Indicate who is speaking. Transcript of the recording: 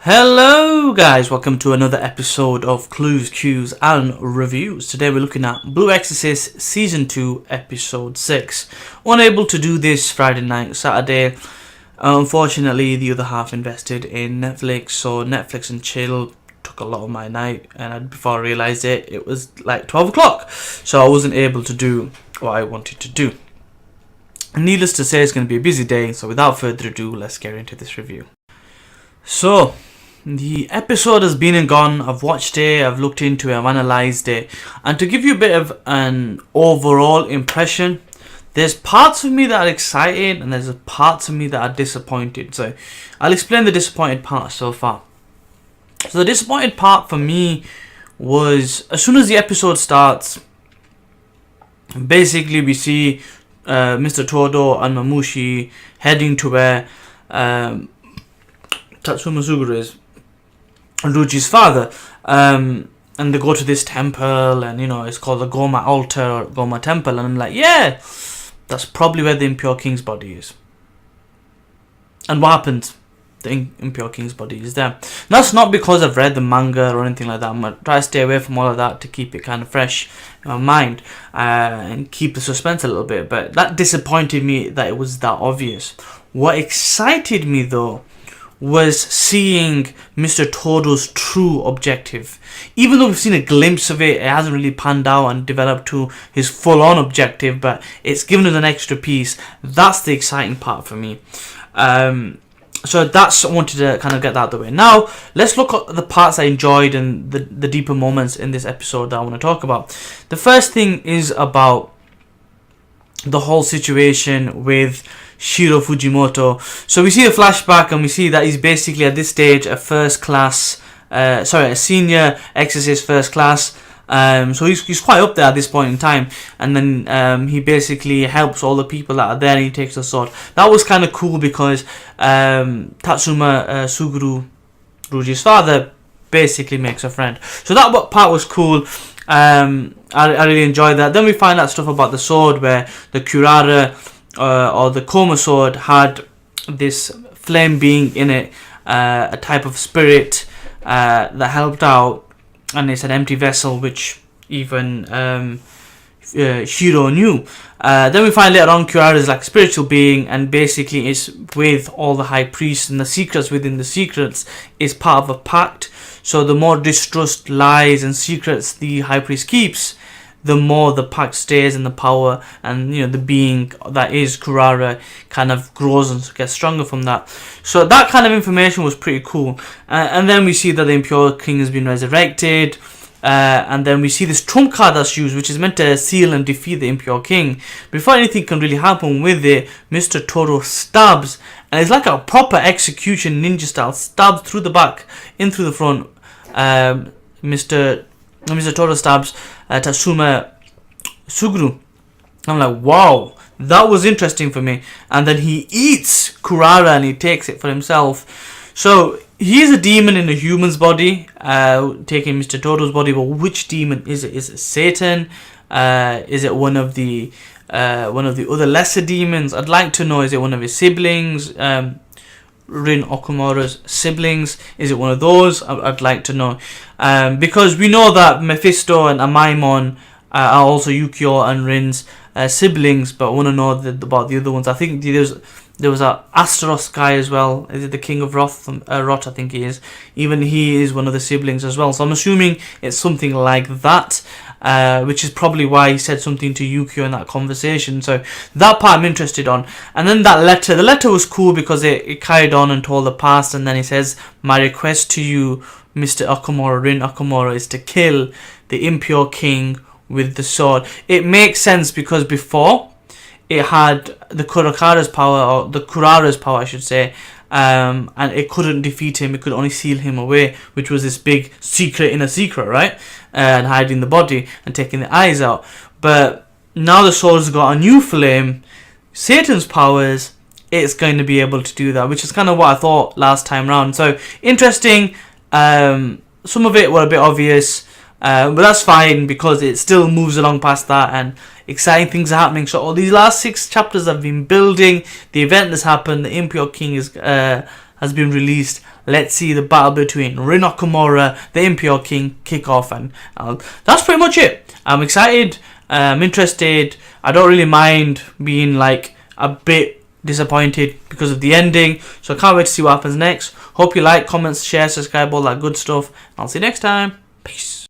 Speaker 1: Hello guys, welcome to another episode of Clues, Cues and Reviews. Today we're looking at Blue Exorcist Season 2 Episode 6. Unable to do this Friday night, Saturday. Unfortunately, the other half invested in Netflix, so Netflix and chill took a lot of my night, and before I realised it, it was like 12 o'clock. So I wasn't able to do what I wanted to do. Needless to say, it's going to be a busy day, so without further ado, let's get into this review. So, the episode has been and gone. I've watched it, I've looked into it, I've analysed it, and to give you a bit of an overall impression, there's parts of me that are excited and there's parts of me that are disappointed. So I'll explain the disappointed part so far. So the disappointed part for me was, as soon as the episode starts, basically we see Mr. Todo and Mamushi heading to where Tatsuma Suguru is, Ruji's father, and they go to this temple, and it's called the Koma altar or Koma temple, and I'm like, yeah, that's probably where the Impure King's body is. And what happens? The Impure King's body is there. That's not because I've read the manga or anything like that. I'm going to try to stay away from all of that to keep it kind of fresh in my mind and keep the suspense a little bit, but that disappointed me that it was that obvious. What excited me though was seeing Mr. Todo's true objective. Even though we've seen a glimpse of it, it hasn't really panned out and developed to his full-on objective, but it's given us an extra piece. That's the exciting part for me. So that's, I wanted to kind of get that out of the way. Now, let's look at the parts I enjoyed and the deeper moments in this episode that I want to talk about. The first thing is about the whole situation with Shiro Fujimoto. So we see a flashback and we see that he's basically at this stage a senior exorcist first class. So he's quite up there at this point in time, and then he basically helps all the people that are there and he takes the sword. That was kind of cool because Tatsuma Suguru, Ruji's father, basically makes a friend. So that part was cool. I really enjoyed that. Then we find out stuff about the sword, where the Karura or the Koma sword had this flame being in it, a type of spirit that helped out, and it's an empty vessel, which even Shiro knew. Then we find later on Karura is like a spiritual being, and basically is with all the high priests, and the secrets within the secrets is part of a pact. So the more distrust, lies and secrets the high priest keeps, the more the pact stays, and the power and the being that is Karura kind of grows and gets stronger from that. So that kind of information was pretty cool. And then we see that the Impure King has been resurrected, and then we see this trump card that's used, which is meant to seal and defeat the Impure King. Before anything can really happen with it, Mr. Todo stabs, and it's like a proper execution ninja style, stabs through the back, in through the front. Mr. Todo stabs Tatsuma Suguru. I'm like, wow, that was interesting for me. And then he eats Karura and he takes it for himself. So he is a demon in a human's body, taking Mr. Todo's body. But which demon is it? Is it Satan? Is it one of the other lesser demons? I'd like to know. Is it one of his siblings? Rin Okumura's siblings? Is it one of those? I'd like to know, because we know that Mephisto and Amaimon are also Yukio and Rin's siblings, but I want to know about the other ones. I think there was a Astaroth guy as well. Is it the King of Rot? I think he is. Even he is one of the siblings as well. So I'm assuming it's something like that, which is probably why he said something to Yukio in that conversation. So that part I'm interested on. And then that letter. The letter was cool because it carried on and told the past. And then he says, "My request to you, Mr. Okumura, Rin Okumura, is to kill the Impure King with the sword." It makes sense because before it had the Kurokara's power, or the Karura's power I should say, and it couldn't defeat him. It could only seal him away, which was this big secret in a secret, right? And hiding the body and taking the eyes out. But now the sword's got a new flame, Satan's powers, it's going to be able to do that, which is kind of what I thought last time round. So interesting. Some of it were a bit obvious, but that's fine because it still moves along past that, and exciting things are happening. So all these last 6 chapters have been building the event that's happened. The Impure King is has been released. Let's see the battle between Rin Nakamura, the Impure King, kick off, and that's pretty much it. I'm excited. I'm interested. I don't really mind being like a bit disappointed because of the ending. So I can't wait to see what happens next. Hope you like, comment, share, subscribe, all that good stuff. I'll see you next time. Peace.